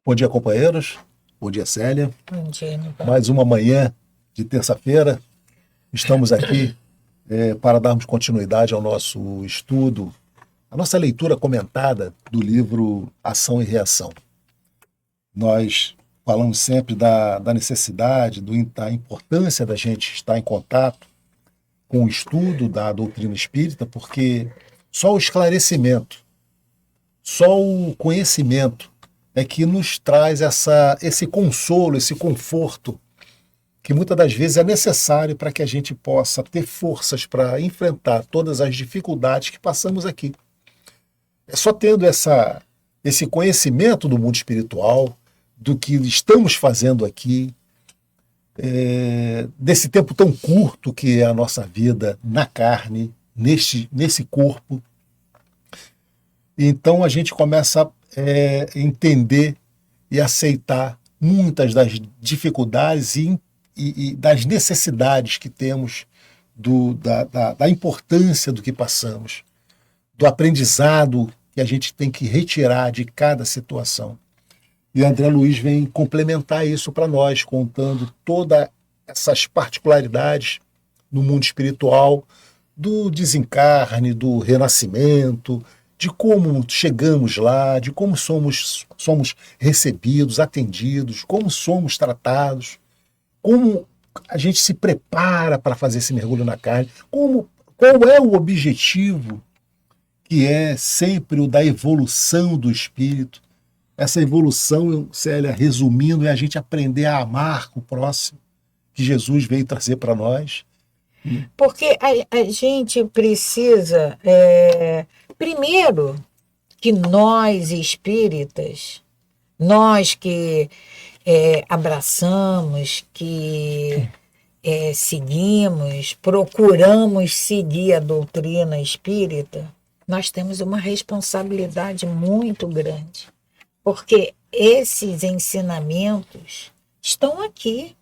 Bom dia, companheiros. Bom dia, Célia. Bom dia, meu pai. Mais uma manhã de terça-feira. Estamos aqui para darmos continuidade ao nosso estudo, a nossa leitura comentada do livro Ação e Reação. Nós falamos sempre da necessidade, da importância da gente estar em contato com o estudo da doutrina espírita, porque só o esclarecimento, só o conhecimento é que nos traz esse consolo, esse conforto, que muitas das vezes é necessário para que a gente possa ter forças para enfrentar todas as dificuldades que passamos aqui. É só tendo esse conhecimento do mundo espiritual, do que estamos fazendo aqui, desse tempo tão curto que é a nossa vida na carne, nesse corpo. Então a gente começa a entender e aceitar muitas das dificuldades e das necessidades que temos, da importância do que passamos, do aprendizado que a gente tem que retirar de cada situação. E André Luiz vem complementar isso para nós, contando todas essas particularidades no mundo espiritual, do desencarne, do renascimento, de como chegamos lá, de como somos recebidos, atendidos, como somos tratados, como a gente se prepara para fazer esse mergulho na carne, qual é o objetivo, que é sempre o da evolução do espírito. Essa evolução, Célia, resumindo, é a gente aprender a amar o próximo, que Jesus veio trazer para nós. Porque a gente precisa, primeiro, que nós espíritas, nós que abraçamos, que seguimos, procuramos seguir a doutrina espírita, nós temos uma responsabilidade muito grande. Porque esses ensinamentos estão aqui,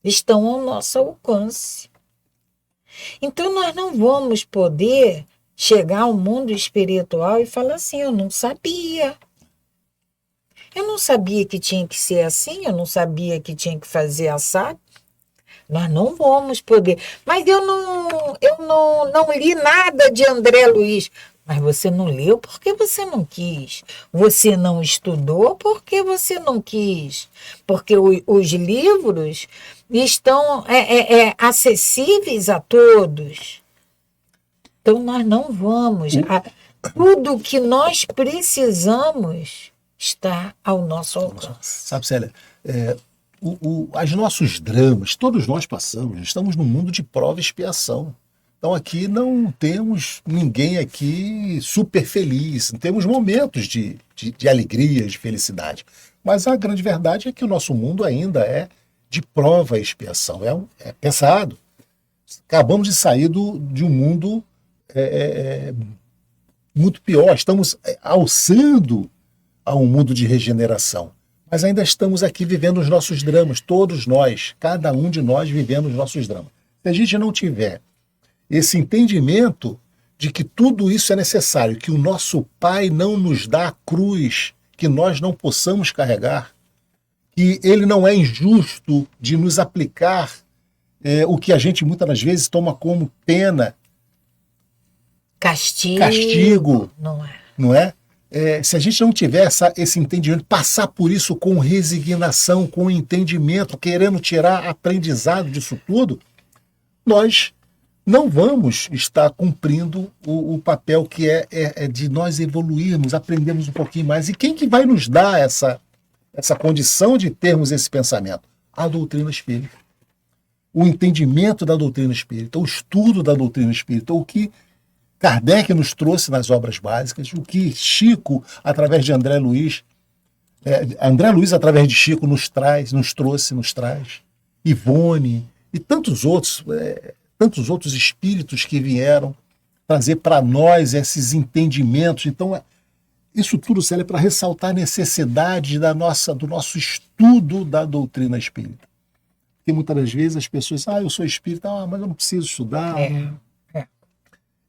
estão ao nosso alcance. Então, nós não vamos poder chegar ao mundo espiritual e falar assim, eu não sabia. Eu não sabia que tinha que ser assim, eu não sabia que tinha que fazer assado. Nós não vamos poder. Mas eu não li nada de André Luiz. Mas você não leu porque você não quis. Você não estudou porque você não quis. Porque os livros estão acessíveis a todos. Então, nós não vamos. Tudo que nós precisamos está ao nosso alcance. Sabe, Célia, os nossos dramas, todos nós passamos, estamos num mundo de prova e expiação. Então aqui não temos ninguém aqui super feliz, temos momentos de alegria, de felicidade. Mas a grande verdade é que o nosso mundo ainda é de prova e expiação, é pesado. Acabamos de sair de um mundo muito pior, estamos alçando a um mundo de regeneração. Mas ainda estamos aqui vivendo os nossos dramas, todos nós, cada um de nós vivendo os nossos dramas. Se a gente não tiver esse entendimento de que tudo isso é necessário, que o nosso Pai não nos dá a cruz que nós não possamos carregar, que Ele não é injusto de nos aplicar o que a gente muitas das vezes toma como pena. Castigo. Não é? Se a gente não tiver esse entendimento, passar por isso com resignação, com entendimento, querendo tirar aprendizado disso tudo, nós não vamos estar cumprindo o papel que é de nós evoluirmos, aprendermos um pouquinho mais. E quem que vai nos dar essa condição de termos esse pensamento? A doutrina espírita. O entendimento da doutrina espírita, o estudo da doutrina espírita, o que Kardec nos trouxe nas obras básicas, o que Chico, através de André Luiz, através de Chico, nos traz, Ivone e tantos outros espíritos que vieram trazer para nós esses entendimentos. Então, isso tudo serve para ressaltar a necessidade do nosso estudo da doutrina espírita. Porque muitas das vezes as pessoas dizem, eu sou espírita, mas eu não preciso estudar.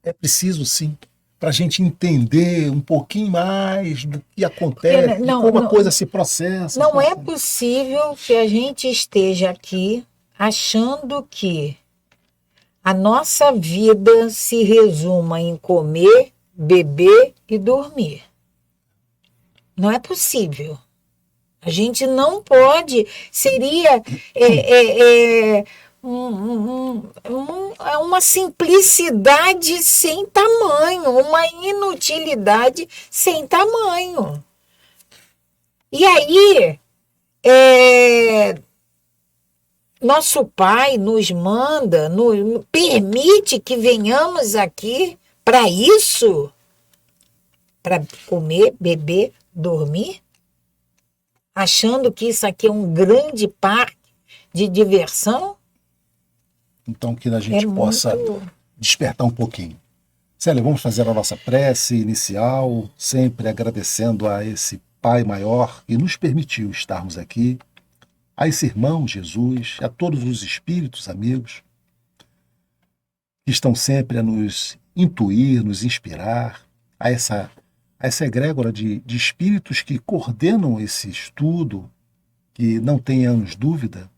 É preciso sim, para a gente entender um pouquinho mais do que acontece, como a coisa se processa. Não é possível que a gente esteja aqui achando que a nossa vida se resuma em comer, beber e dormir. Não é possível. A gente não pode. Seria uma simplicidade sem tamanho, uma inutilidade sem tamanho. E aí, nosso Pai nos manda, nos permite que venhamos aqui para isso, para comer, beber, dormir, achando que isso aqui é um grande parque de diversão. Então, que a gente possa despertar um pouquinho. Célia, vamos fazer a nossa prece inicial, sempre agradecendo a esse Pai maior que nos permitiu estarmos aqui, a esse irmão Jesus, a todos os espíritos amigos que estão sempre a nos intuir, nos inspirar, a essa egrégora de espíritos que coordenam esse estudo, que não tenhamos dúvida,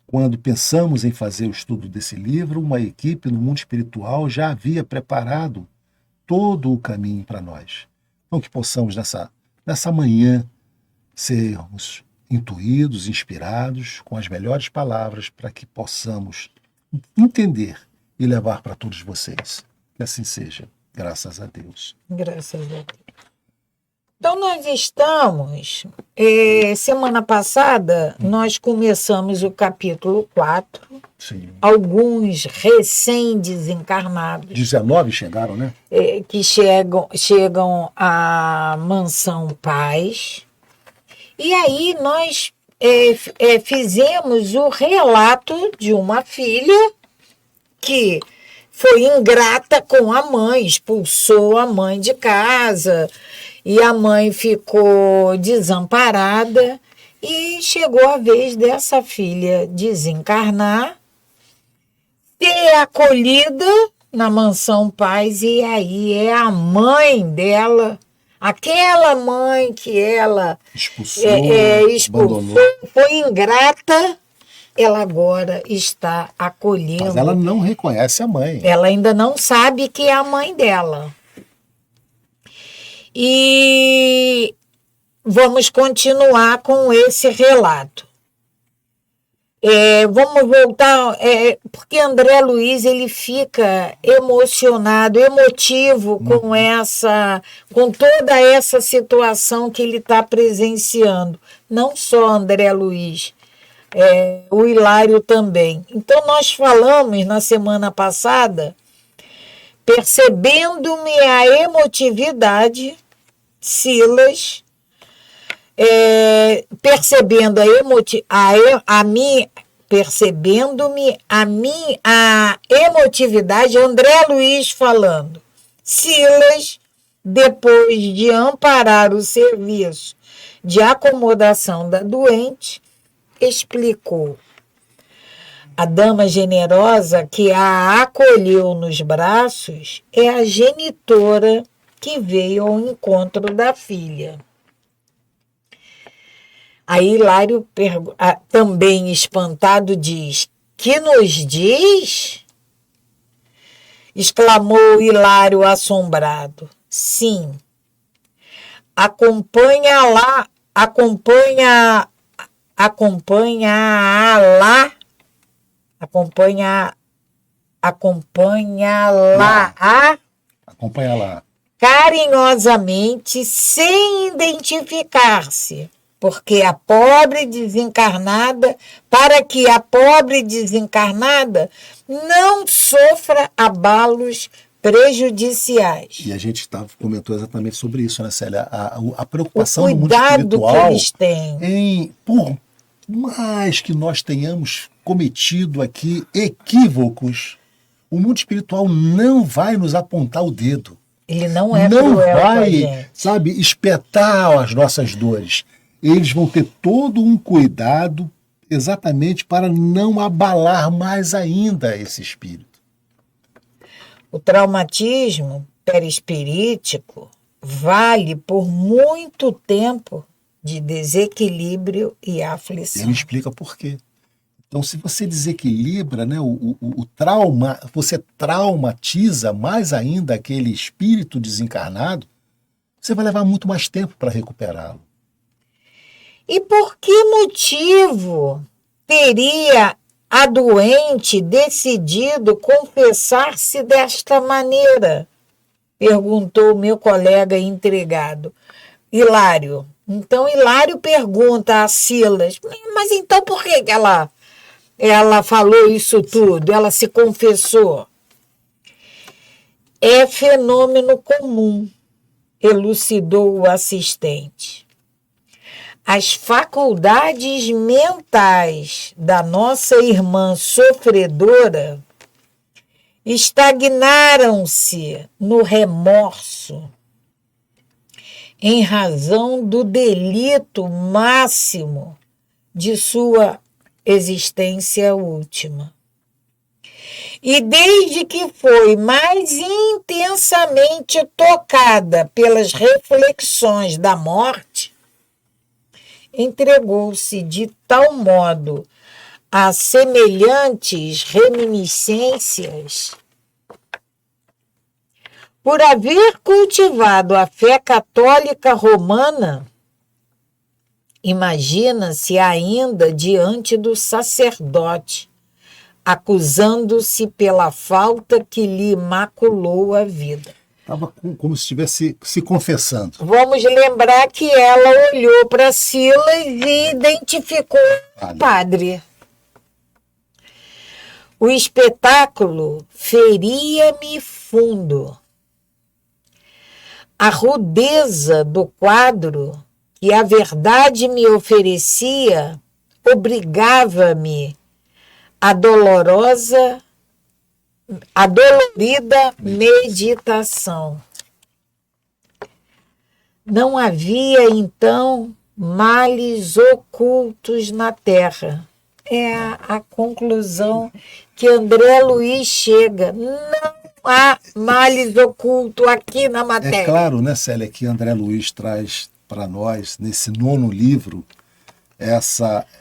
quando pensamos em fazer o estudo desse livro, uma equipe no mundo espiritual já havia preparado todo o caminho para nós. Então que possamos nessa manhã sermos intuídos, inspirados com as melhores palavras para que possamos entender e levar para todos vocês. Que assim seja. Graças a Deus. Graças a Deus. Então, nós estamos... semana passada, nós começamos o capítulo 4. Sim. Alguns recém-desencarnados. 19 chegaram, né? Que chegam à Mansão Paz. E aí nós fizemos o relato de uma filha que foi ingrata com a mãe, expulsou a mãe de casa e a mãe ficou desamparada e chegou a vez dessa filha desencarnar, ser acolhida na Mansão Paz e aí é a mãe dela, aquela mãe que ela expulsou, foi ingrata, ela agora está acolhendo. Mas ela não reconhece a mãe. Ela ainda não sabe que é a mãe dela. E vamos continuar com esse relato. Vamos voltar, porque André Luiz ele fica emocionado, emotivo com toda essa situação que ele está presenciando. Não só André Luiz, o Hilário também. Então nós falamos na semana passada, percebendo-me a emotividade, Silas, percebendo-me a emotividade, André Luiz falando. Silas, depois de amparar o serviço de acomodação da doente, explicou. A dama generosa que a acolheu nos braços é a genitora que veio ao encontro da filha. Aí Hilário, também espantado, diz: "Que nos diz?" Exclamou Hilário assombrado. "Sim, acompanha-a lá, carinhosamente, sem identificar-se, porque para que a pobre desencarnada não sofra abalos prejudiciais." E a gente comentou exatamente sobre isso, né, Célia? A preocupação do mundo espiritual que eles têm. Por mais que nós tenhamos cometido aqui equívocos, o mundo espiritual não vai nos apontar o dedo. Ele não é não cruel com a vai, gente. Espetar as nossas dores. Eles vão ter todo um cuidado exatamente para não abalar mais ainda esse espírito. O traumatismo perispirítico vale por muito tempo de desequilíbrio e aflição. Ele explica por quê. Então, se você desequilibra, né, o trauma, você traumatiza mais ainda aquele espírito desencarnado, você vai levar muito mais tempo para recuperá-lo. E por que motivo teria a doente decidido confessar-se desta maneira? Perguntou meu colega intrigado, Hilário. Então, Hilário pergunta a Silas, mas então por que ela falou isso tudo? Ela se confessou? É fenômeno comum, elucidou o assistente. As faculdades mentais da nossa irmã sofredora estagnaram-se no remorso em razão do delito máximo de sua existência última. E desde que foi mais intensamente tocada pelas reflexões da morte, entregou-se de tal modo a semelhantes reminiscências, por haver cultivado a fé católica romana, imagina-se ainda diante do sacerdote, acusando-se pela falta que lhe maculou a vida. Estava como se estivesse se confessando. Vamos lembrar que ela olhou para Silas e identificou o padre. O espetáculo feria-me fundo. A rudeza do quadro que a verdade me oferecia obrigava-me à dolorida meditação. Não havia, então, males ocultos na terra. É a conclusão que André Luiz chega. Não há males ocultos aqui na matéria. É claro, né, Célia, que André Luiz traz para nós, nesse 9º livro,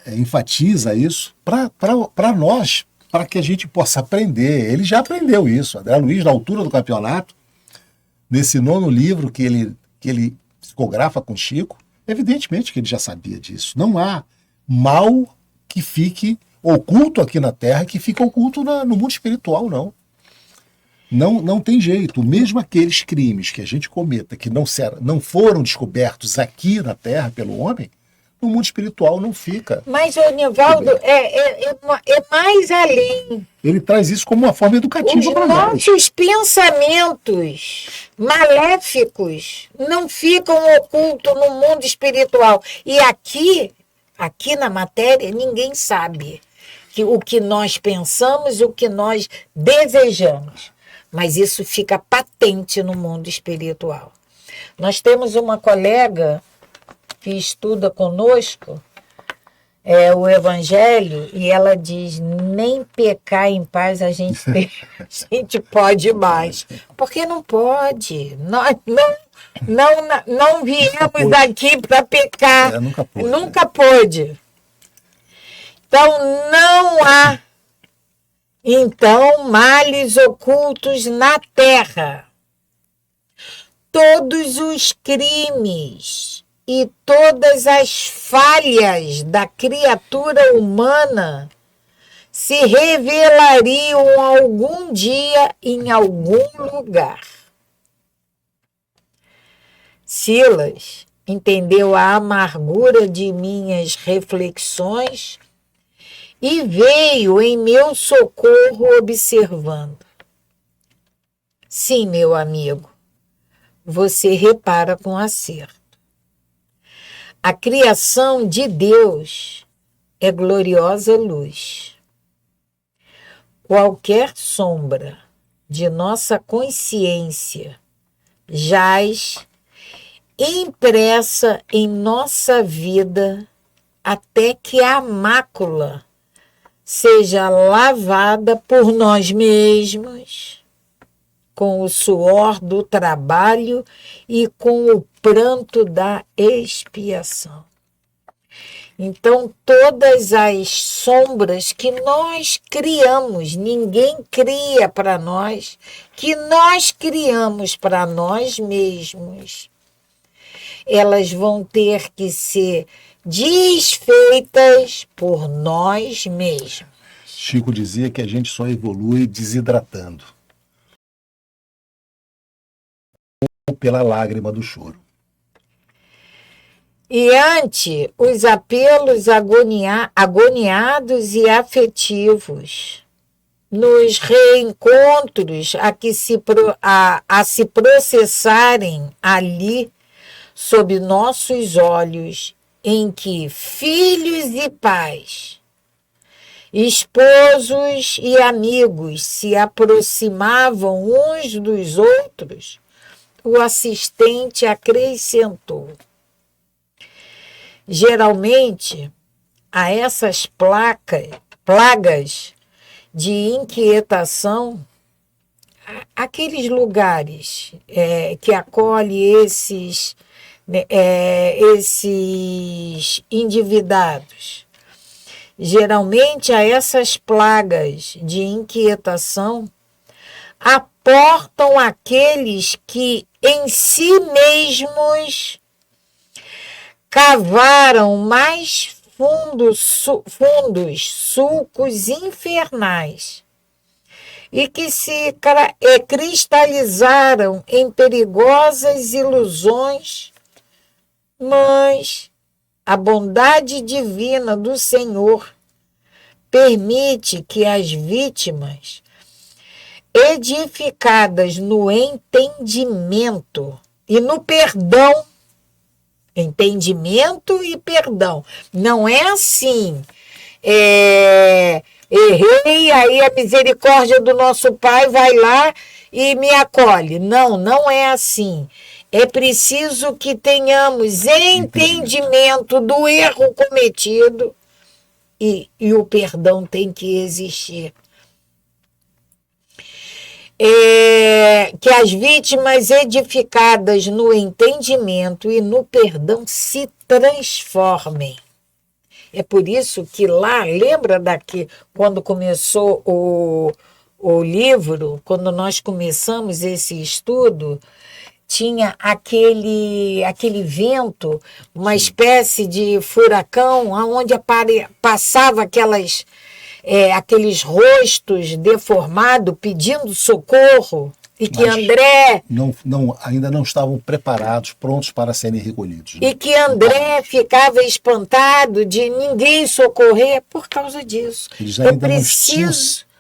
enfatiza isso para nós, para que a gente possa aprender. Ele já aprendeu isso. André Luiz, na altura do campeonato, nesse 9º livro que ele psicografa com Chico, evidentemente que ele já sabia disso. Não há mal que fique oculto aqui na Terra, que fica oculto no mundo espiritual, não. Não tem jeito. Mesmo aqueles crimes que a gente cometa, que não foram descobertos aqui na Terra pelo homem, no mundo espiritual não fica. Mas, Nivaldo, é mais além. Ele traz isso como uma forma educativa para nós. Os nossos pensamentos maléficos não ficam ocultos no mundo espiritual. E aqui na matéria, ninguém sabe o que nós pensamos, o que nós desejamos. Mas isso fica patente no mundo espiritual. Nós temos uma colega que estuda conosco o Evangelho, e ela diz, nem pecar em paz a gente pode mais. Porque não pode. Nós não viemos aqui para pecar. Nunca pôde. Então, não há males ocultos na terra. Todos os crimes e todas as falhas da criatura humana se revelariam algum dia em algum lugar. Silas entendeu a amargura de minhas reflexões e veio em meu socorro observando. Sim, meu amigo, você repara com acerto. A criação de Deus é gloriosa luz. Qualquer sombra de nossa consciência jaz impressa em nossa vida até que a mácula seja lavada por nós mesmos com o suor do trabalho e com o pranto da expiação. Então, todas as sombras que nós criamos, ninguém cria para nós, que nós criamos para nós mesmos, elas vão ter que ser desfeitas por nós mesmos. Chico dizia que a gente só evolui desidratando, ou pela lágrima do choro. E ante os apelos agoniados e afetivos, nos reencontros a se processarem ali, sob nossos olhos, em que filhos e pais, esposos e amigos se aproximavam uns dos outros, o assistente acrescentou: geralmente, a essas plagas de inquietação, aqueles lugares que acolhem esses endividados, geralmente a essas plagas de inquietação aportam aqueles que em si mesmos cavaram mais fundos sulcos infernais e que se cristalizaram em perigosas ilusões, mas a bondade divina do Senhor permite que as vítimas, edificadas no entendimento e no perdão, entendimento e perdão. Não é assim, errei, aí a misericórdia do nosso Pai vai lá e me acolhe. Não, não é assim. É preciso que tenhamos entendimento do erro cometido e o perdão tem que existir. Que as vítimas edificadas no entendimento e no perdão se transformem. É por isso que lá, lembra daqui, quando começou o livro, quando nós começamos esse estudo, tinha aquele vento, uma espécie de furacão, onde passava aqueles rostos deformados pedindo socorro, e que André... ainda não estavam preparados, prontos para serem recolhidos. Né? E que André ficava espantado de ninguém socorrer por causa disso. Eles ainda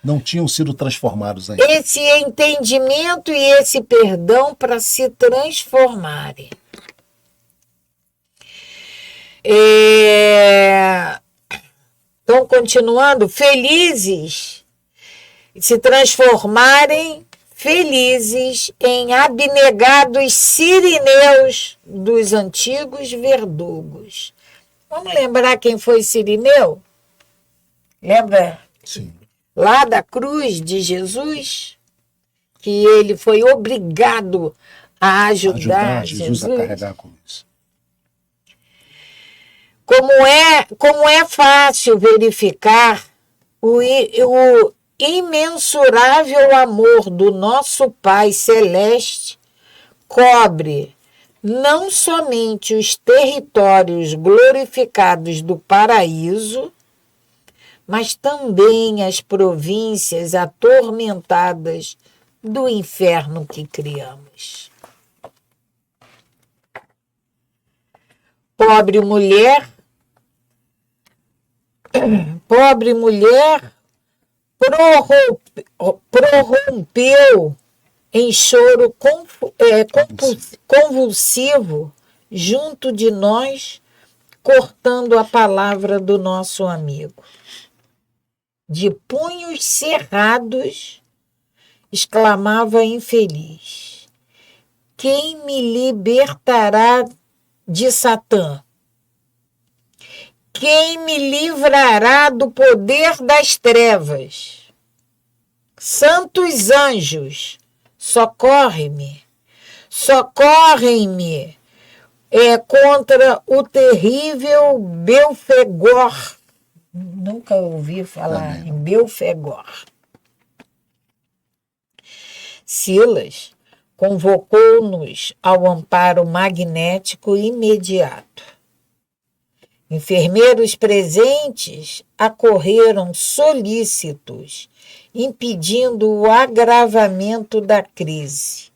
não tinham sido transformados ainda. Esse entendimento e esse perdão para se transformarem. Então, continuando, felizes, se transformarem felizes em abnegados sirineus dos antigos verdugos. Vamos lembrar quem foi Sirineu? Lembra? Sim. Lá da cruz de Jesus, que ele foi obrigado a ajudar Jesus a carregar a cruz. Como é fácil verificar o imensurável amor do nosso Pai Celeste cobre não somente os territórios glorificados do paraíso, mas também as províncias atormentadas do inferno que criamos. Pobre mulher prorrompeu em choro convulsivo junto de nós, cortando a palavra do nosso amigo. De punhos cerrados, exclamava infeliz: quem me libertará de Satã? Quem me livrará do poder das trevas? Santos anjos, socorre-me, socorrem-me contra o terrível Belfegor. Nunca ouvi falar em Belfegor. Silas convocou-nos ao amparo magnético imediato. Enfermeiros presentes acorreram solícitos, impedindo o agravamento da crise.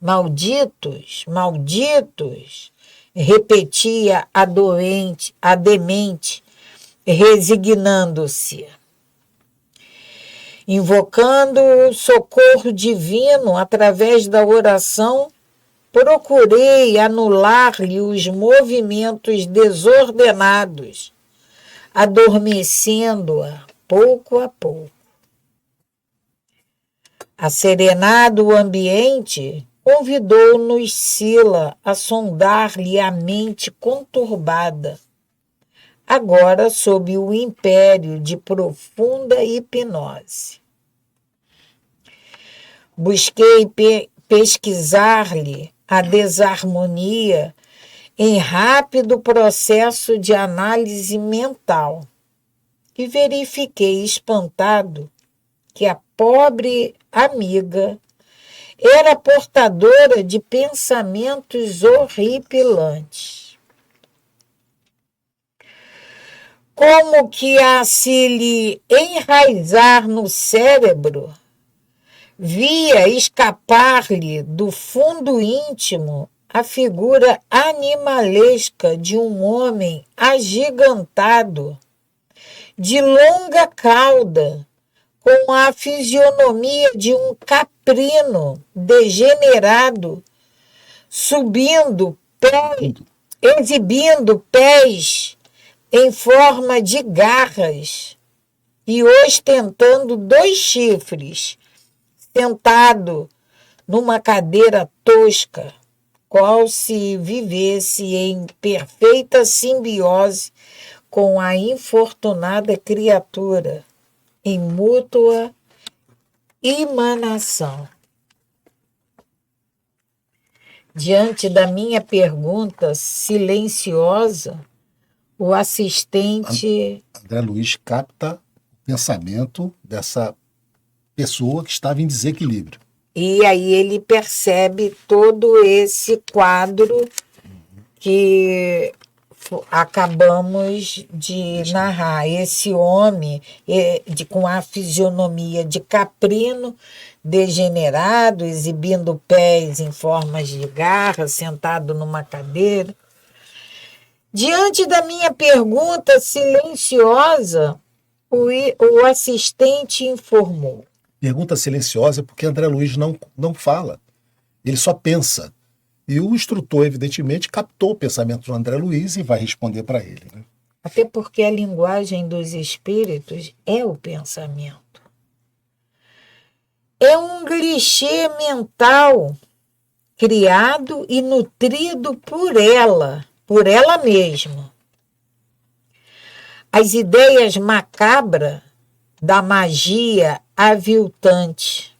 Malditos, malditos, repetia a demente, resignando-se. Invocando o socorro divino através da oração, procurei anular-lhe os movimentos desordenados, adormecendo-a pouco a pouco. Asserenado o ambiente, convidou-nos Sila a sondar-lhe a mente conturbada, agora sob o império de profunda hipnose. Busquei pesquisar-lhe a desarmonia em rápido processo de análise mental e verifiquei espantado que a pobre amiga era portadora de pensamentos horripilantes. Como que a se lhe enraizar no cérebro, via escapar-lhe do fundo íntimo a figura animalesca de um homem agigantado, de longa cauda, com a fisionomia de um caprino degenerado, exibindo pés em forma de garras e ostentando 2 chifres, sentado numa cadeira tosca, qual se vivesse em perfeita simbiose com a infortunada criatura, em mútua emanação. Diante da minha pergunta silenciosa, o assistente... André Luiz capta o pensamento dessa pessoa que estava em desequilíbrio. E aí ele percebe todo esse quadro que acabamos de narrar. Esse homem com a fisionomia de caprino, degenerado, exibindo pés em formas de garra, sentado numa cadeira. Diante da minha pergunta silenciosa, o assistente informou. Pergunta silenciosa porque André Luiz não fala, ele só pensa. E o instrutor, evidentemente, captou o pensamento do André Luiz e vai responder para ele. Né? Até porque a linguagem dos espíritos é o pensamento. É um clichê mental criado e nutrido por ela mesma. As ideias macabras da magia aviltante,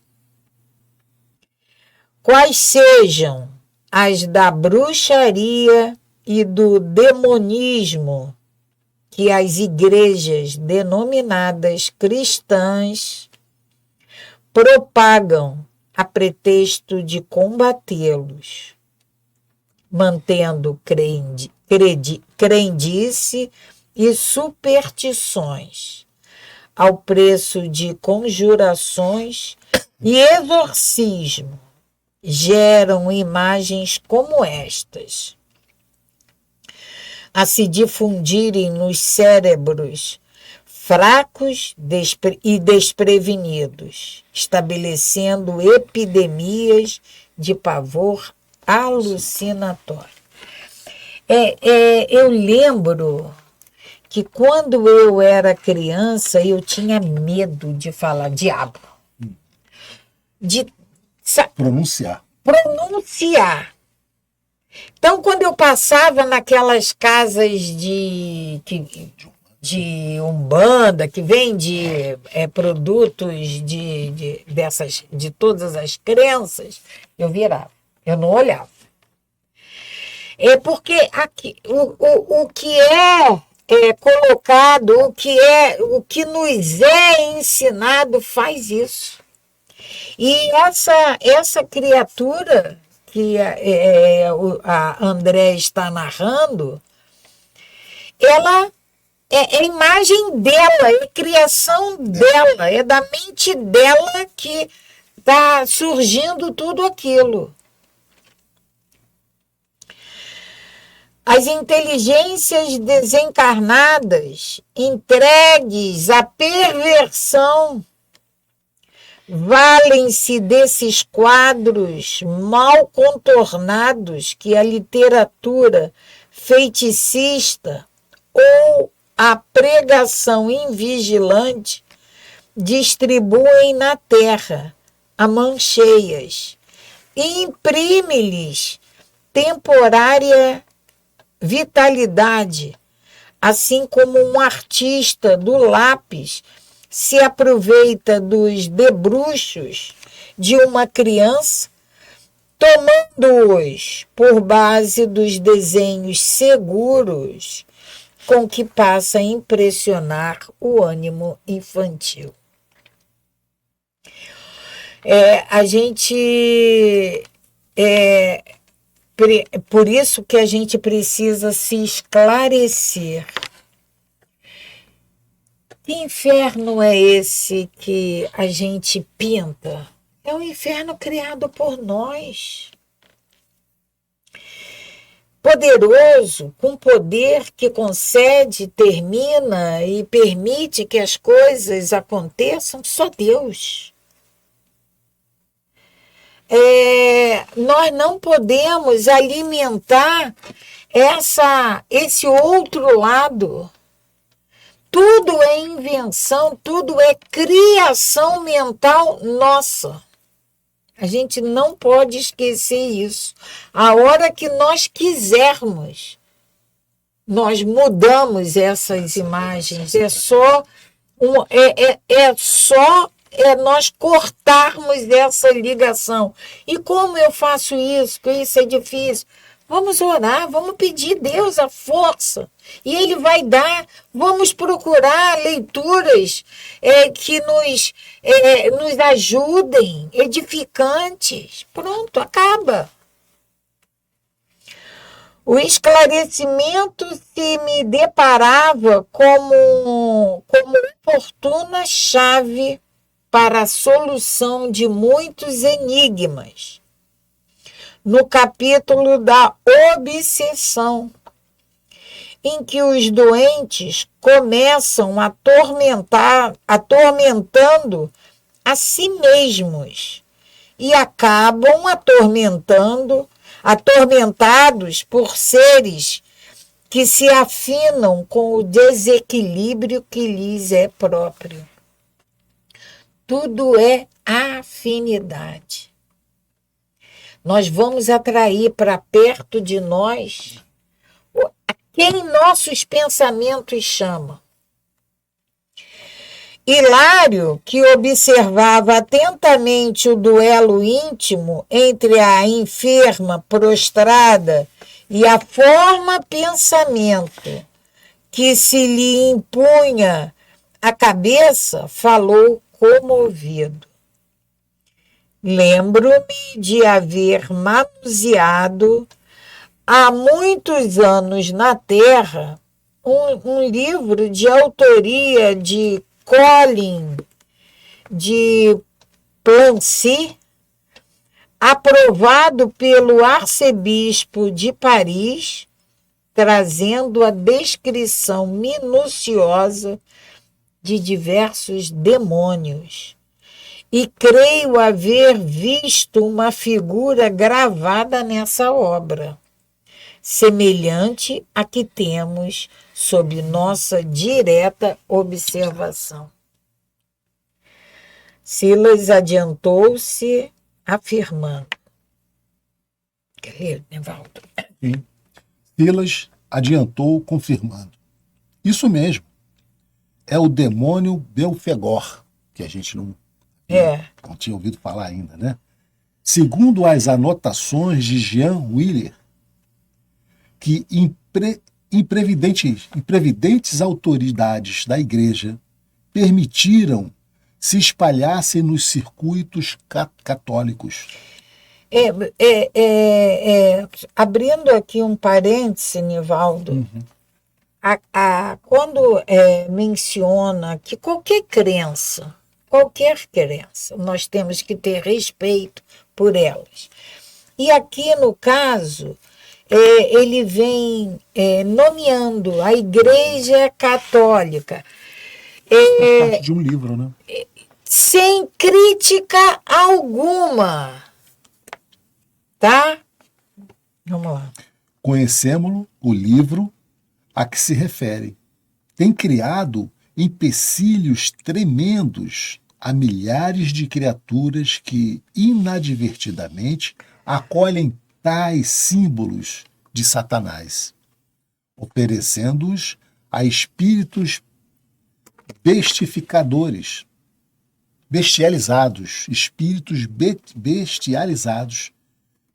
quais sejam as da bruxaria e do demonismo que as igrejas denominadas cristãs propagam a pretexto de combatê-los, mantendo crendice e superstições ao preço de conjurações e exorcismo, geram imagens como estas, a se difundirem nos cérebros fracos e desprevenidos, estabelecendo epidemias de pavor alucinatório. Eu lembro que quando eu era criança, eu tinha medo de falar diabo. De pronunciar. Então, quando eu passava naquelas casas de de Umbanda, que vende produtos de todas as crenças, eu virava, eu não olhava. É porque aqui, o que é colocado, o que nos é ensinado faz isso. E essa criatura que a André está narrando, ela é imagem dela, é criação dela, é da mente dela que está surgindo tudo aquilo. As inteligências desencarnadas, entregues à perversão, valem-se desses quadros mal contornados que a literatura feticista ou a pregação invigilante distribuem na terra a mãos cheias e imprime-lhes temporária vitalidade, assim como um artista do lápis se aproveita dos debruços de uma criança, tomando-os por base dos desenhos seguros com que passa a impressionar o ânimo infantil. Por isso que a gente precisa se esclarecer. Que inferno é esse que a gente pinta? É um inferno criado por nós. Poderoso, com poder que concede, termina e permite que as coisas aconteçam, só Deus. Nós não podemos alimentar esse outro lado. Tudo é invenção, tudo é criação mental nossa. A gente não pode esquecer isso. A hora que nós quisermos, nós mudamos essas imagens. É só nós cortarmos essa ligação. E como eu faço isso? Que isso é difícil. Vamos orar, vamos pedir a Deus a força. E Ele vai dar. Vamos procurar leituras que nos ajudem, edificantes. Pronto, acaba. O esclarecimento se me deparava como oportuna chave para a solução de muitos enigmas. No capítulo da obsessão, em que os doentes começam atormentando a si mesmos e acabam atormentados por seres que se afinam com o desequilíbrio que lhes é próprio. Tudo é afinidade. Nós vamos atrair para perto de nós quem nossos pensamentos chamam. Hilário, que observava atentamente o duelo íntimo entre a enferma prostrada e a forma pensamento que se lhe impunha à cabeça, falou comovido. Lembro-me de haver manuseado há muitos anos na Terra um livro de autoria de Colin de Plancy, aprovado pelo arcebispo de Paris, trazendo a descrição minuciosa de diversos demônios. E creio haver visto uma figura gravada nessa obra, semelhante à que temos sob nossa direta observação. Silas adiantou-se, afirmando. Quer ler, Nevaldo? Sim. Silas adiantou, confirmando. Isso mesmo. é o demônio Belfegor, que a gente não tinha ouvido falar ainda, né? Segundo as anotações de Jean Willer, que imprevidentes autoridades da igreja permitiram se espalhassem nos circuitos católicos. Abrindo aqui um parêntese, Nivaldo, quando menciona que qualquer crença, nós temos que ter respeito por elas. E aqui, no caso, ele vem nomeando a Igreja Católica. Parte de um livro, né? Sem crítica alguma. Tá? Vamos lá. Conhecemos o livro a que se refere. Tem criado empecilhos tremendos a milhares de criaturas que, inadvertidamente, acolhem tais símbolos de Satanás, oferecendo-os a espíritos espíritos bestializados,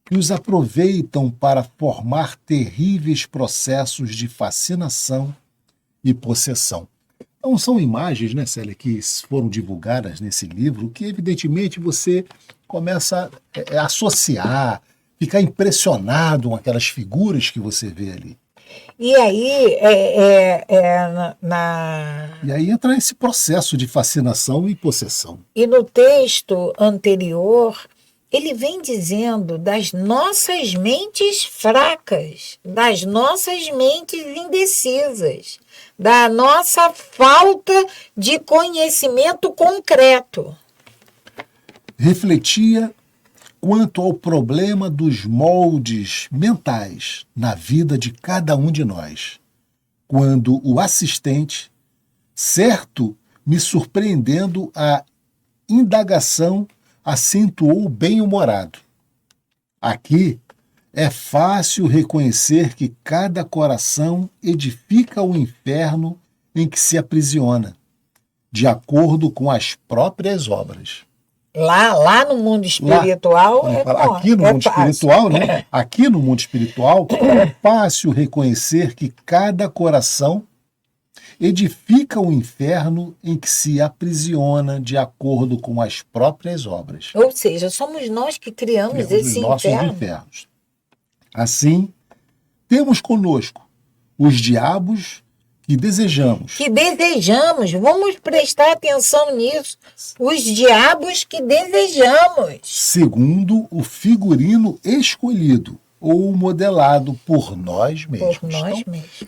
que os aproveitam para formar terríveis processos de fascinação e possessão. Então, são imagens, né, Célia, que foram divulgadas nesse livro, que evidentemente você começa a associar, ficar impressionado com aquelas figuras que você vê ali. E aí, E aí entra esse processo de fascinação e possessão. E no texto anterior, ele vem dizendo das nossas mentes fracas, das nossas mentes indecisas, da nossa falta de conhecimento concreto. Refletia quanto ao problema dos moldes mentais na vida de cada um de nós, quando o assistente, certo, me surpreendendo a indagação, acentuou bem-humorado. Aqui é fácil reconhecer que cada coração edifica o inferno em que se aprisiona, de acordo com as próprias obras. Lá no mundo espiritual aqui no mundo espiritual, né? Aqui no mundo espiritual é fácil reconhecer que cada coração edifica o inferno em que se aprisiona de acordo com as próprias obras. Ou seja, somos nós que criamos esse inferno. Infernos. Assim, temos conosco os diabos que desejamos. Vamos prestar atenção nisso. Os diabos que desejamos. Segundo o figurino escolhido ou modelado por nós mesmos. Por nós mesmos.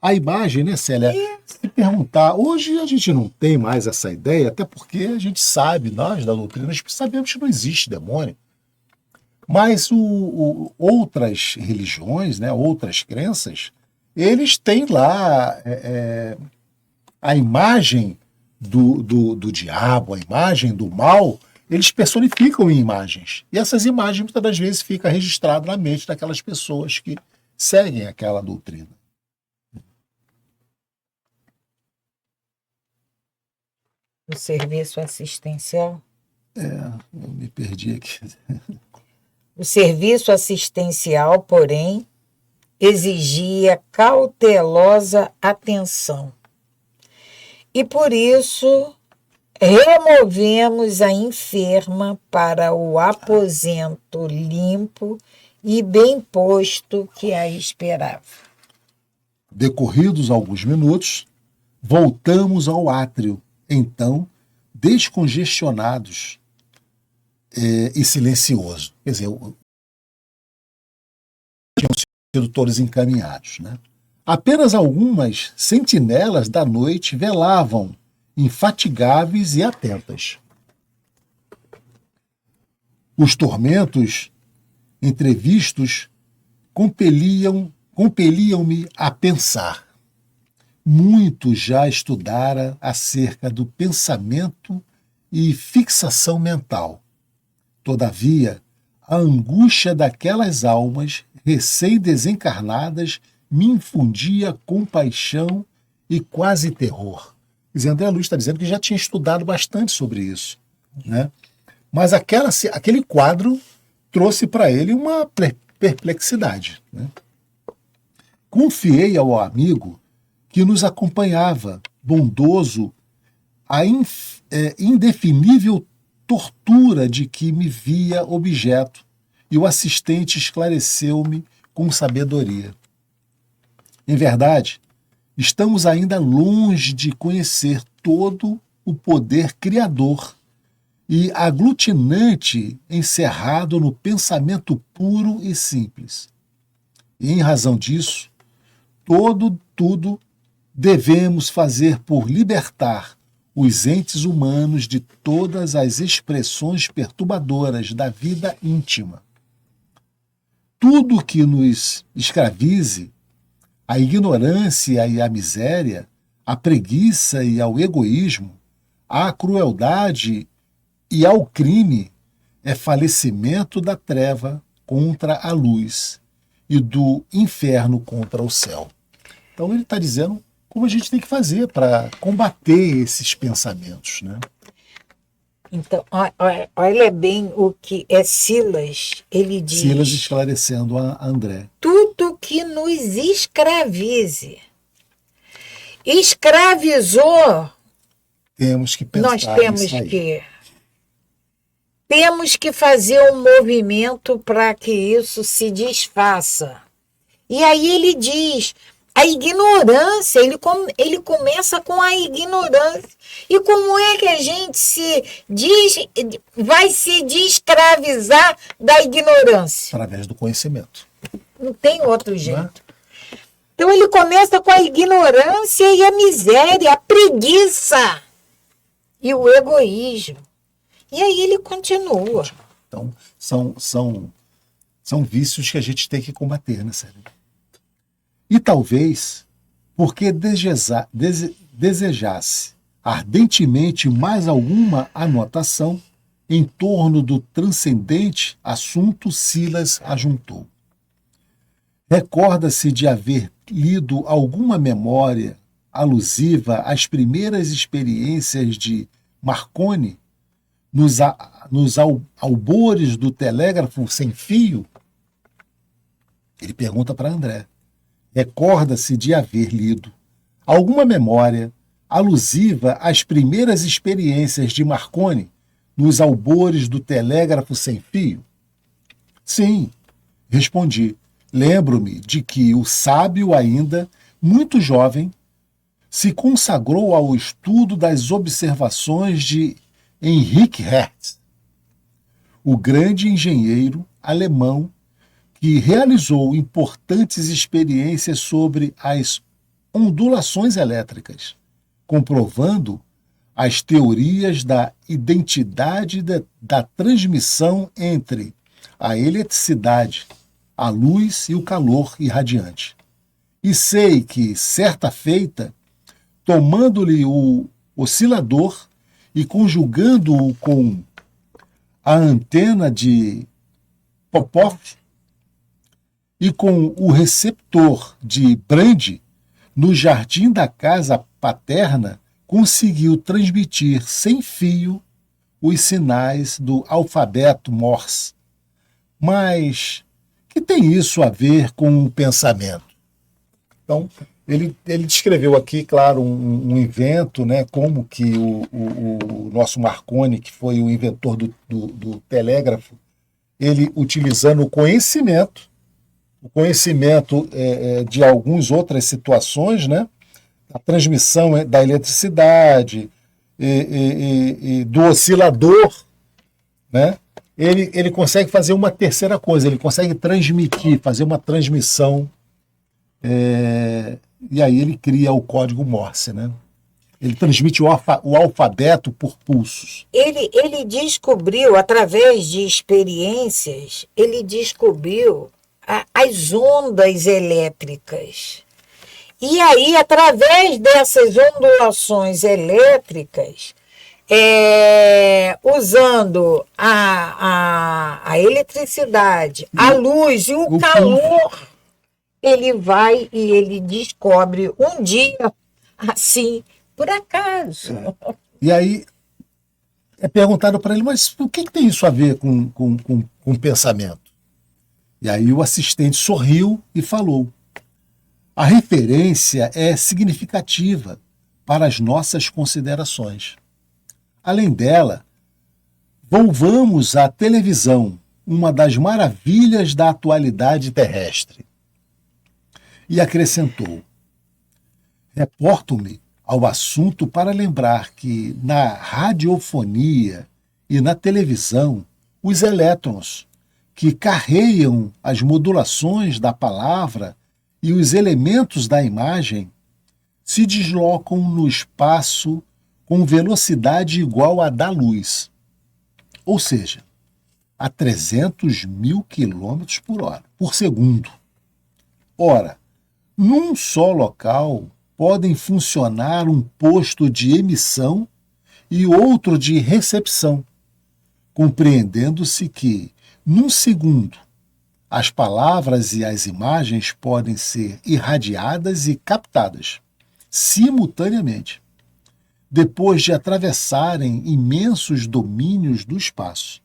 A imagem, né, Célia? Se perguntar, hoje a gente não tem mais essa ideia, até porque a gente sabe, nós da doutrina, sabemos que não existe demônio. Mas outras religiões, né, outras crenças, eles têm lá a imagem do diabo, a imagem do mal, eles personificam em imagens. E essas imagens, muitas das vezes, ficam registradas na mente daquelas pessoas que seguem aquela doutrina. O serviço assistencial? Eu me perdi aqui. O serviço assistencial, porém, exigia cautelosa atenção. E por isso, removemos a enferma para o aposento limpo e bem posto que a esperava. Decorridos alguns minutos, voltamos ao átrio, então descongestionados e silencioso. Quer dizer, tinham sido todos encaminhados, né? Apenas algumas sentinelas da noite velavam, infatigáveis e atentas. Os entrevistos compeliam-me a pensar. Muito já estudara acerca do pensamento e fixação mental. Todavia, a angústia daquelas almas recém-desencarnadas me infundia compaixão e quase terror. Quer dizer, André Luiz está dizendo que já tinha estudado bastante sobre isso, né? Mas aquele quadro trouxe para ele uma perplexidade, né? Confiei ao amigo que nos acompanhava, bondoso, a indefinível tortura de que me via objeto, e o assistente esclareceu-me com sabedoria. Em verdade, estamos ainda longe de conhecer todo o poder criador e aglutinante encerrado no pensamento puro e simples. E, em razão disso, tudo devemos fazer por libertar os entes humanos de todas as expressões perturbadoras da vida íntima. Tudo que nos escravize, a ignorância e a miséria, a preguiça e ao egoísmo, à crueldade e ao crime, é falecimento da treva contra a luz e do inferno contra o céu. Então ele está dizendo como a gente tem que fazer para combater esses pensamentos, né? Então, olha bem o que é Silas, ele diz. Silas esclarecendo a André. Tudo que nos escravize. Escravizou, Temos que pensar nós temos nisso aí. temos que fazer um movimento para que isso se desfaça. E aí ele diz, a ignorância, ele começa com a ignorância. E como é que a gente vai se descravizar da ignorância? Através do conhecimento. Não tem outro jeito. Não é? Então ele começa com a ignorância e a miséria, a preguiça e o egoísmo. E aí ele continua. Então, são vícios que a gente tem que combater, né, Sérgio? E talvez, porque desejasse ardentemente mais alguma anotação em torno do transcendente assunto, Silas ajuntou. Recorda-se de haver lido alguma memória alusiva às primeiras experiências de Marconi nos albores do telégrafo sem fio? Ele pergunta para André. Recorda-se de haver lido alguma memória alusiva às primeiras experiências de Marconi nos albores do telégrafo sem fio? Sim, respondi. Lembro-me de que o sábio, ainda muito jovem, se consagrou ao estudo das observações de Heinrich Hertz, o grande engenheiro alemão que realizou importantes experiências sobre as ondulações elétricas, comprovando as teorias da identidade da transmissão entre a eletricidade, a luz e o calor irradiante. E sei que, certa feita, tomando-lhe o oscilador e conjugando-o com a antena de Popov e com o receptor de Brande, no jardim da casa paterna, conseguiu transmitir sem fio os sinais do alfabeto Morse. Mas que tem isso a ver com o pensamento? Então, ele descreveu aqui, claro, um invento, né, como que o nosso Marconi, que foi o inventor do telégrafo, ele utilizando o conhecimento de algumas outras situações, né, a transmissão da eletricidade e do oscilador, né, ele consegue fazer uma terceira coisa, ele consegue transmitir, fazer uma transmissão, e aí ele cria o código Morse, né? Ele transmite o alfabeto por pulsos. Ele descobriu, através de experiências, ele descobriu as ondas elétricas. E aí, através dessas ondulações elétricas, usando a eletricidade, a luz e o calor, ele vai e ele descobre um dia assim, por acaso. E aí é perguntado para ele, mas o que tem isso a ver com pensamento? E aí o assistente sorriu e falou: a referência é significativa para as nossas considerações. Além dela, volvamos à televisão, uma das maravilhas da atualidade terrestre. E acrescentou: reporto-me ao assunto para lembrar que na radiofonia e na televisão, os elétrons, que carregam as modulações da palavra e os elementos da imagem, se deslocam no espaço com velocidade igual à da luz, ou seja, a 300 mil quilômetros por segundo. Ora, num só local podem funcionar um posto de emissão e outro de recepção, compreendendo-se que, num segundo, as palavras e as imagens podem ser irradiadas e captadas simultaneamente, depois de atravessarem imensos domínios do espaço,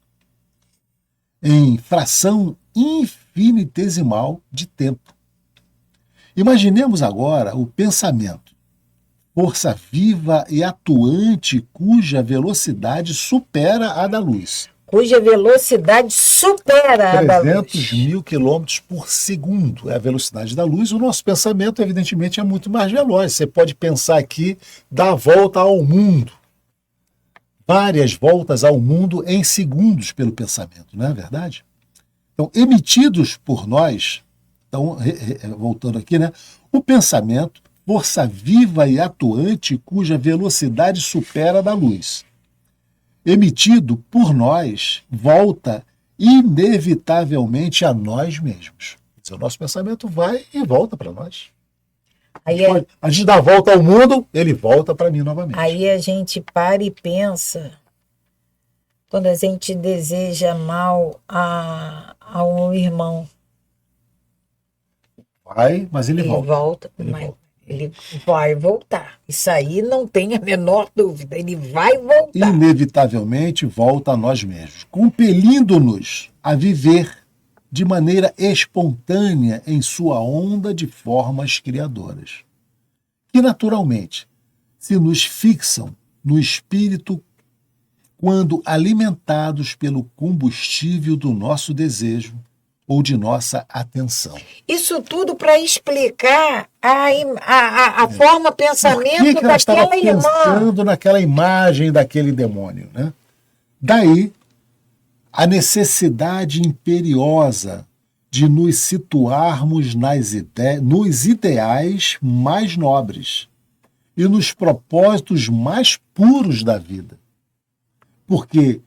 em fração infinitesimal de tempo. Imaginemos agora o pensamento, força viva e atuante cuja velocidade supera a da luz. Cuja velocidade supera a da luz. 300 mil quilômetros por segundo é a velocidade da luz. O nosso pensamento, evidentemente, é muito mais veloz. Você pode pensar aqui, dar a volta ao mundo. Várias voltas ao mundo em segundos pelo pensamento, não é verdade? Então, emitidos por nós, então, voltando aqui, né? O pensamento, força viva e atuante cuja velocidade supera a da luz, emitido por nós, volta inevitavelmente a nós mesmos. O nosso pensamento vai e volta para nós. Aí a gente dá a volta ao mundo, ele volta para mim novamente. Aí a gente para e pensa, quando a gente deseja mal a um irmão. Vai, mas ele volta. Ele vai voltar. Isso aí não tem a menor dúvida. Ele vai voltar. Inevitavelmente volta a nós mesmos, compelindo-nos a viver de maneira espontânea em sua onda de formas criadoras, que naturalmente se nos fixam no espírito quando alimentados pelo combustível do nosso desejo ou de nossa atenção. Isso tudo para explicar a forma pensamento Por que ela estava daquela irmã. pensando naquela imagem daquele demônio, né? Daí a necessidade imperiosa de nos situarmos nos ideais mais nobres e nos propósitos mais puros da vida. Porque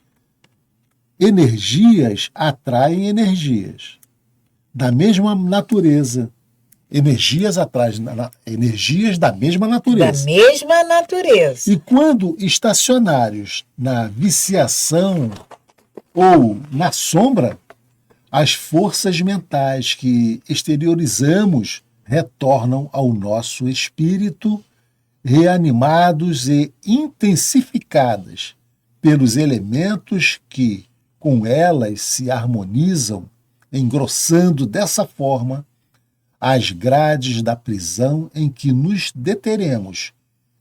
energias atraem energias da mesma natureza. Energias atraem energias da mesma natureza. Da mesma natureza. E quando estacionários na viciação ou na sombra, as forças mentais que exteriorizamos retornam ao nosso espírito, reanimados e intensificadas pelos elementos que com elas se harmonizam, engrossando dessa forma as grades da prisão em que nos deteremos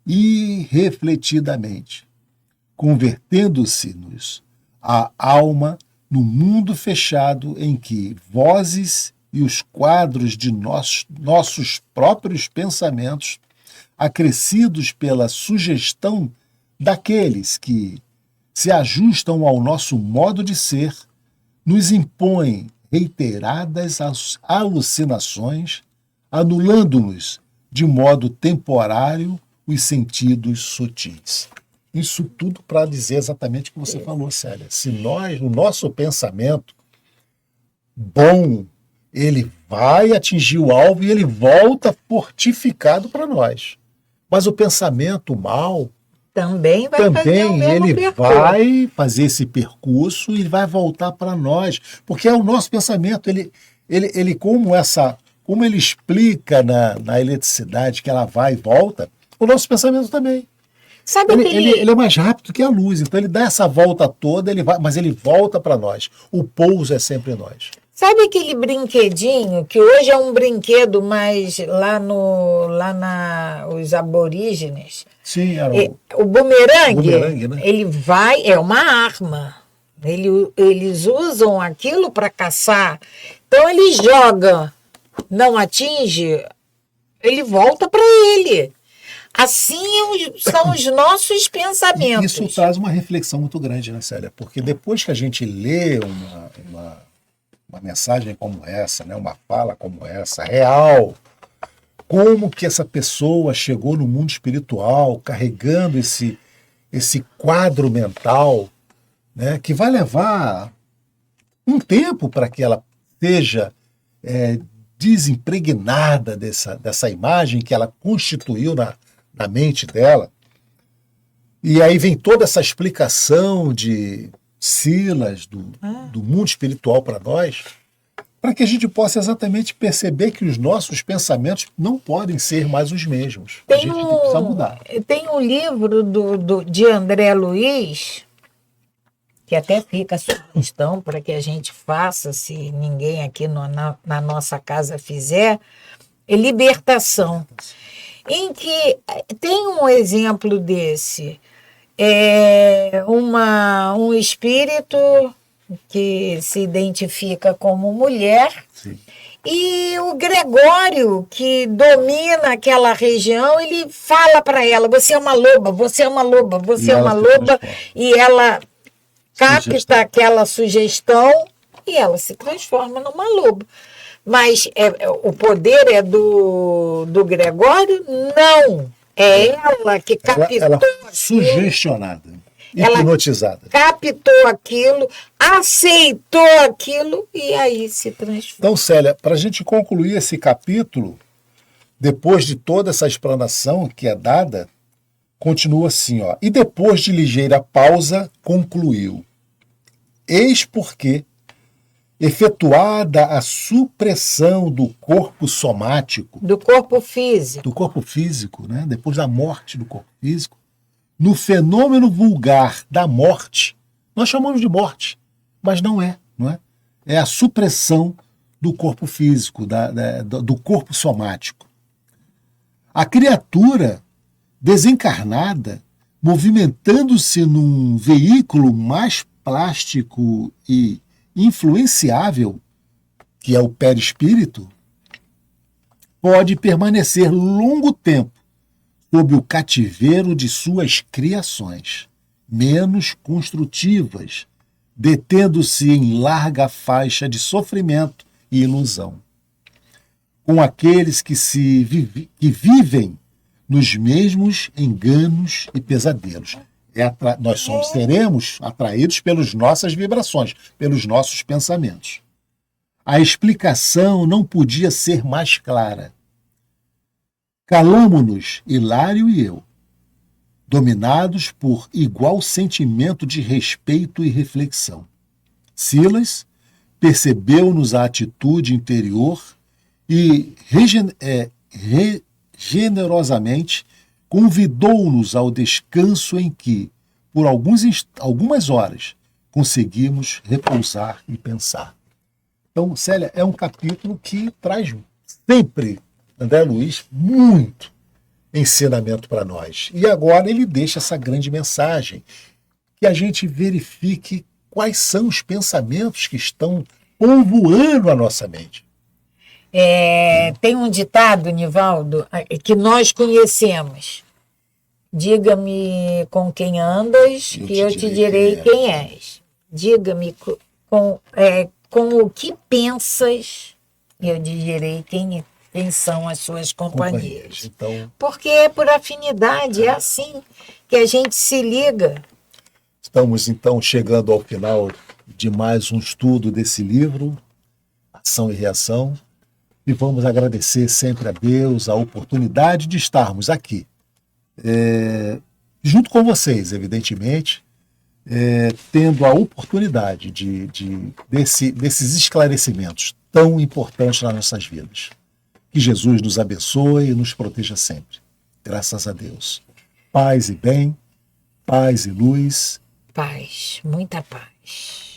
irrefletidamente, convertendo-se-nos a alma no mundo fechado em que vozes e os quadros de nossos próprios pensamentos, acrescidos pela sugestão daqueles que se ajustam ao nosso modo de ser, nos impõem reiteradas alucinações, anulando-nos de modo temporário os sentidos sutis. Isso tudo para dizer exatamente o que você falou, Célia. Se o nosso pensamento bom, ele vai atingir o alvo e ele volta fortificado para nós. Mas o pensamento mal também vai fazer o mesmo ele vai fazer esse percurso e vai voltar para nós, porque é o nosso pensamento, ele como ele explica na eletricidade que ela vai e volta, O nosso pensamento também. Sabe Ele é mais rápido que a luz, então ele dá essa volta toda, mas ele volta para nós. O pouso é sempre nós. Sabe aquele brinquedinho que hoje é um brinquedo, mas os aborígenes? Sim, era o bumerangue, né? ele é uma arma. Eles usam aquilo para caçar. Então ele joga, não atinge, ele volta para ele. Assim são os nossos pensamentos. Isso traz uma reflexão muito grande, né, Célia? Porque depois que a gente lê uma mensagem como essa, né, uma fala como essa, real, como que essa pessoa chegou no mundo espiritual carregando esse quadro mental, né, que vai levar um tempo para que ela seja desimpregnada dessa imagem que ela constituiu na mente dela. E aí vem toda essa explicação de Silas, do mundo espiritual para nós, para que a gente possa exatamente perceber que os nossos pensamentos não podem ser mais os mesmos. A gente precisa mudar. Tem um livro de André Luiz, que até fica a sugestão para que a gente faça, se ninguém aqui na nossa casa fizer, é Libertação, em que tem um exemplo desse. Um espírito que se identifica como mulher. Sim. E o Gregório, que domina aquela região, ele fala para ela: você é uma loba, você é uma loba, você é uma loba. E ela capta aquela sugestão e ela se transforma numa loba. Mas o poder é do Gregório? Não. É ela que captou ela sugestionada, hipnotizada. Ela captou aquilo, aceitou aquilo e aí se transformou. Então, Célia, para a gente concluir esse capítulo, depois de toda essa explanação que é dada, continua assim, ó. E depois de ligeira pausa, concluiu: eis porque, efetuada a supressão do corpo somático, do corpo físico, né? Depois da morte do corpo físico, no fenômeno vulgar da morte, nós chamamos de morte, mas não é. É a supressão do corpo físico, do corpo somático. A criatura desencarnada, movimentando-se num veículo mais plástico e influenciável, que é o perispírito, pode permanecer longo tempo sob o cativeiro de suas criações, menos construtivas, detendo-se em larga faixa de sofrimento e ilusão. Com aqueles que vivem nos mesmos enganos e pesadelos. Nós seremos atraídos pelas nossas vibrações, pelos nossos pensamentos. A explicação não podia ser mais clara. Calamo-nos, Hilário e eu, dominados por igual sentimento de respeito e reflexão. Silas percebeu-nos a atitude interior e generosamente convidou-nos ao descanso em que, por algumas horas, conseguimos repousar e pensar. Então, Célia, é um capítulo que traz sempre, André Luiz, muito ensinamento para nós. E agora ele deixa essa grande mensagem, que a gente verifique quais são os pensamentos que estão povoando a nossa mente. Tem um ditado, Nivaldo, que nós conhecemos: diga-me com quem andas, que eu te direi quem és. Diga-me com o que pensas, e eu te direi quem são as suas companhias. Então, porque é por afinidade, é assim que a gente se liga. Estamos, então, chegando ao final de mais um estudo desse livro, Ação e Reação. E vamos agradecer sempre a Deus a oportunidade de estarmos aqui, junto com vocês, evidentemente, tendo a oportunidade desses esclarecimentos tão importantes nas nossas vidas. Que Jesus nos abençoe e nos proteja sempre. Graças a Deus. Paz e bem, paz e luz. Paz, muita paz.